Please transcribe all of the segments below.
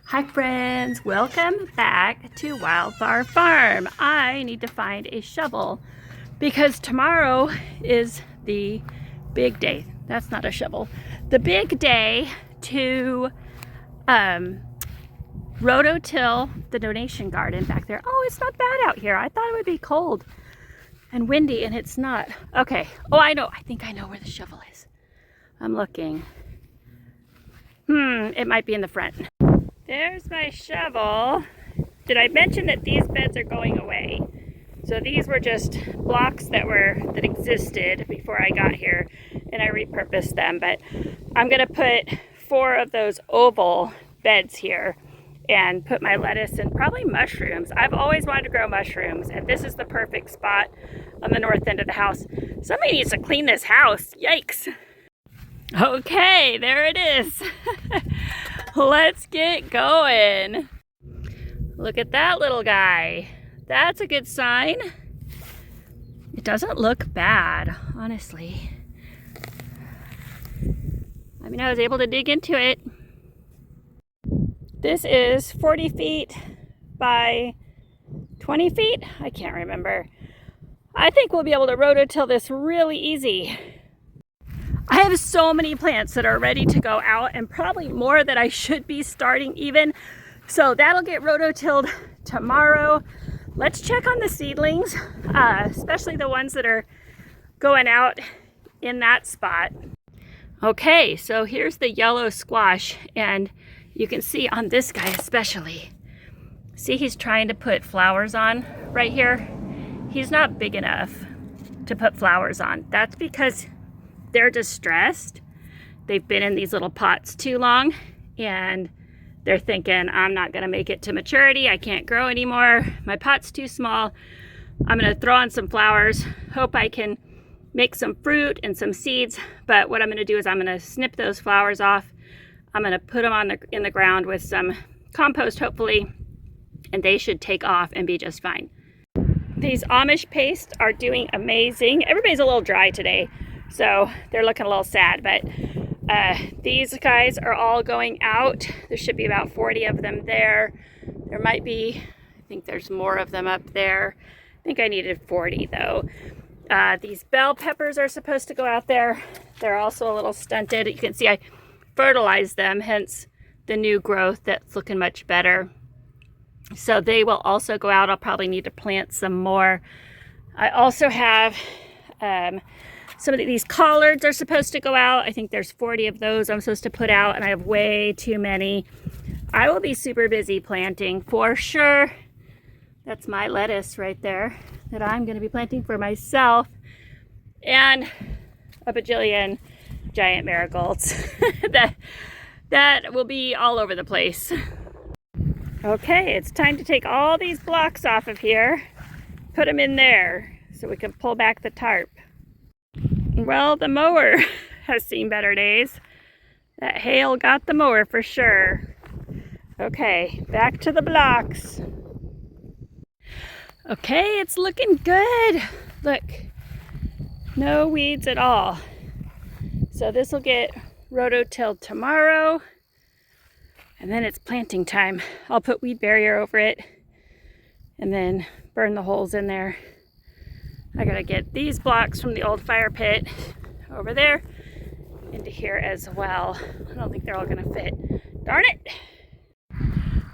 Hi friends, welcome back to Wildflower Farm. I need to find a shovel because tomorrow is the big day. That's not a shovel. The big day to rototill the donation garden back there. Oh, it's not bad out here. I thought it would be cold and windy and it's not. Okay, oh I know, I think I know where the shovel is. I'm looking. It might be in the front. There's my shovel. Did I mention that these beds are going away? So these were just blocks that existed before I got here, and I repurposed them. But I'm gonna put 4 of those oval beds here and put my lettuce and probably mushrooms. I've always wanted to grow mushrooms, and this is the perfect spot on the north end of the house. Somebody needs to clean this house. Yikes. Okay, there it is. Let's get going. Look at that little guy. That's a good sign. It doesn't look bad, honestly. I mean, I was able to dig into it. This is 40 feet by 20 feet. I can't remember. I think we'll be able to rototill this really easy. I have so many plants that are ready to go out and probably more that I should be starting even. So that'll get rototilled tomorrow. Let's check on the seedlings, especially the ones that are going out in that spot. Okay, so here's the yellow squash, and you can see on this guy especially. See, he's trying to put flowers on right here. He's not big enough to put flowers on. That's because they're distressed. They've been in these little pots too long and they're thinking, I'm not gonna make it to maturity. I can't grow anymore. My pot's too small. I'm gonna throw on some flowers, hope I can make some fruit and some seeds. But what I'm gonna do is I'm gonna snip those flowers off. I'm gonna put them in the ground with some compost, hopefully, and they should take off and be just fine. These Amish pastes are doing amazing. Everybody's a little dry today, so they're looking a little sad, but these guys are all going out. There should be about 40 of them there. There might be, I think there's more of them up there. I think I needed 40 though. These bell peppers are supposed to go out there. They're also a little stunted. You can see I fertilized them, hence the new growth that's looking much better. So they will also go out. I'll probably need to plant some more. I also have some of these collards are supposed to go out. I think there's 40 of those I'm supposed to put out, and I have way too many. I will be super busy planting for sure. That's my lettuce right there that I'm going to be planting for myself, and a bajillion giant marigolds that will be all over the place. Okay, it's time to take all these blocks off of here, put them in there so we can pull back the tarp. Well, the mower has seen better days. That hail got the mower for sure. Okay, back to the blocks. Okay, it's looking good. Look, no weeds at all. So this will get rototilled tomorrow, and then it's planting time. I'll put weed barrier over it and then burn the holes in there. I gotta get these blocks from the old fire pit over there into here as well. I don't think they're all gonna fit. Darn it!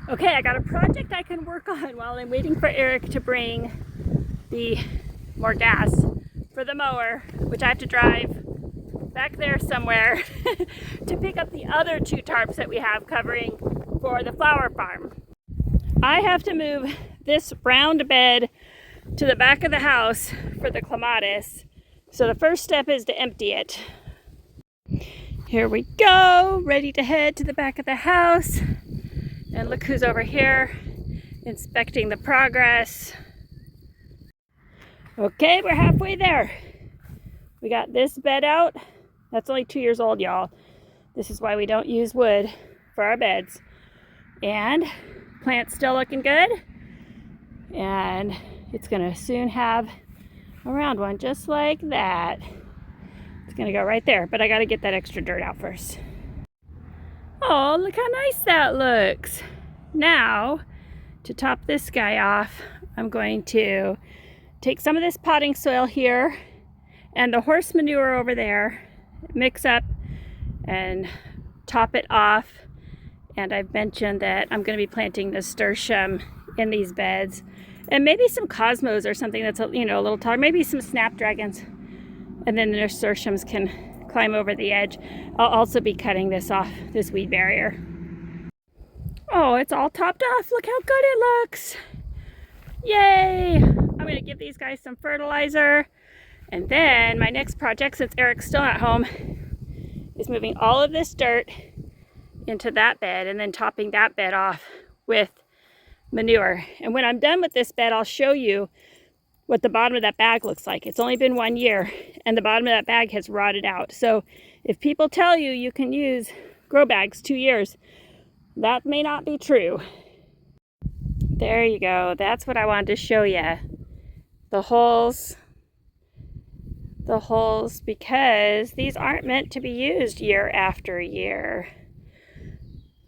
Okay, I got a project I can work on while I'm waiting for Eric to bring the more gas for the mower, which I have to drive back there somewhere to pick up the other 2 tarps that we have covering for the flower farm. I have to move this round bed to the back of the house for the clematis. So the first step is to empty it. Here we go, ready to head to the back of the house. And look who's over here inspecting the progress. Okay, we're halfway there. We got this bed out. That's only 2 years old, y'all. This is why we don't use wood for our beds. And plant's still looking good. And it's gonna soon have a round one just like that. It's gonna go right there, but I gotta get that extra dirt out first. Oh, look how nice that looks. Now, to top this guy off, I'm going to take some of this potting soil here and the horse manure over there, mix up and top it off. And I've mentioned that I'm going to be planting nasturtium in these beds, and maybe some cosmos or something that's a little taller, maybe some snapdragons, and then the nasturtiums can climb over the edge. I'll also be cutting this off, this weed barrier. Oh, it's all topped off. Look how good it looks. Yay! I'm going to give these guys some fertilizer. And then my next project, since Eric's still not home, is moving all of this dirt into that bed and then topping that bed off with manure. And when I'm done with this bed, I'll show you what the bottom of that bag looks like. It's only been 1 year and the bottom of that bag has rotted out. So if people tell you you can use grow bags 2 years, that may not be true. There you go. That's what I wanted to show you. The holes, because these aren't meant to be used year after year.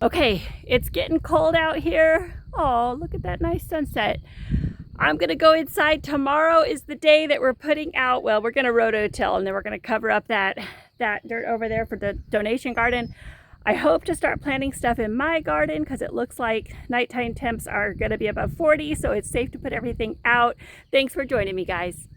Okay, it's getting cold out here. Oh, look at that nice sunset. I'm gonna go inside. Tomorrow is the day that we're putting out, well, we're gonna rototill and then we're gonna cover up that dirt over there for the donation garden. I hope to start planting stuff in my garden because it looks like nighttime temps are gonna be above 40, so it's safe to put everything out. Thanks for joining me, guys.